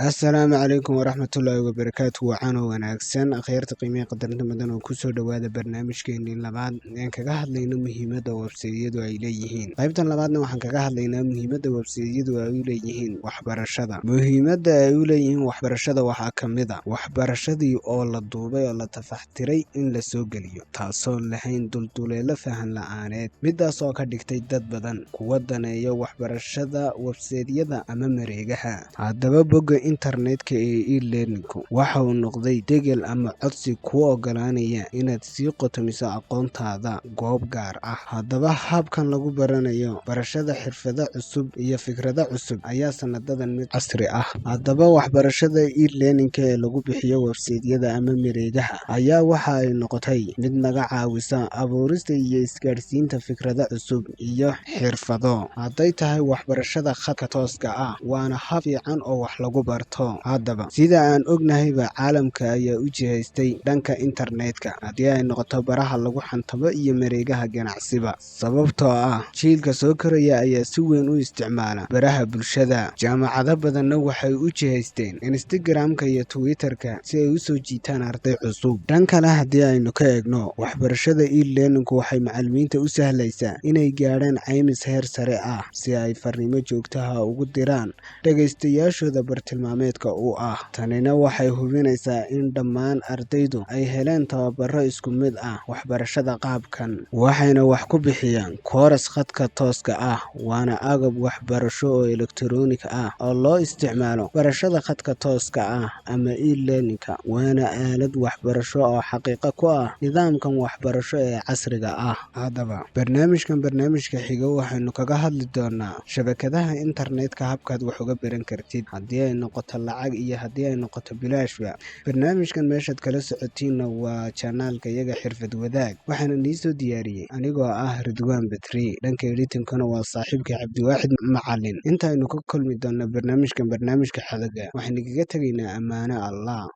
Asalaamu calaykum waraxmatullaahi wabarakaatu. Wacan oo wanaagsan akhyaarta qiimaha qadarinta mudan oo kusoo dhawaada barnaamijkeenii labaad aan kaga hadlayno muhiimadda websaydyadu ay leeyihiin. Qaybtan labaadna waxaan kaga hadlaynaa muhiimadda websaydyadu ay u leeyihiin waxbarashada. Muhiimadda ay u leeyihiin waxbarashada waxaa ka mid ah waxbarashadii oo la duubay oo la tafaxtiray in la soo geliyo, taasoo lahayn dulduleelo fahan la'aaneed, midaas oo ka dhigtay dad badan kuwa daneeya waxbarashada websaydyada ama mareegaha. Haddaba bogga internetka ee e-learningku waxa uu noqday degel ama codsi kuu ogolaanaya inaad sii qotomiso aqoontaada goob gaar ah. Haddaba habkan lagu baranayo barashada xirfado cusub iyo fikrado cusub ayaa sanadadan mid casri ah. Haddaba waxbarashada e-learningka ee lagu bixiyo websaydyada ama mareegaha ayaa waxa ay noqotay mid naga caawisa abuurista iyo isgaadhsiinta fikrado cusub iyo xirfado. Hadday tahay waxbarashada khadka tooska ah, waana hab fiican oo wax lagu barto. Haddaba sida aan ognahayba, caalamka ayaa u jihaystay dhanka internetka, haddii ay noqoto baraha lagu xantabo iyo mareegaha ganacsiba, sababtoo ah jiilka soo koraya ayaa si weyn u isticmaala baraha bulshada. Jaamacado badanna waxay u jihaysteen Instagram-ka iyo Twitter-ka si ay u soo jiitaan arday cusub. Dhan kale haddii aynu ka eegno, waxbarashada e-learningku waxay macallimiinta u sahlaysaa inay gaadhaan caymis heer sare ah si ay fariimo joogtaha ugu diraan dhagaystayaashooda bartilmaameedka u ah. Tanina waxay hubinaysaa in dhammaan ardaydu ay heleen tababaro isku mid ah. Waxbarashada qaabkan waxayna wax ku bixiyaan kooras khadka tooska ah, waana agab waxbarasho oo elektaroonik ah oo loo isticmaalo barashada khadka tooska ah ama e-learningka, waana aalad waxbarasho oo xaqiiqo ku ah nidaamkan waxbarasho ee casriga ah. Haddaba barnaamijka xiga waxaynu kaga hadli doonaa shabakadaha internetka, habkaad wax uga baran kartid, haddii ay noqoto lacag iyo haddii ay noqoto bilaashba. Barnaamijkan meeshaad kala socotiinna waa janaalka iyaga Xirfad Wadaag, waxaana nii soo diyaariyey anigoo ah Ridwaan Batri, dhanka editingkana waa saaxiibka Cabdiwaaxid Macalin. Intaynu ka kulmi doona barnaamijka xadaga, waxaan igaga tegaynaa ammaano Allah.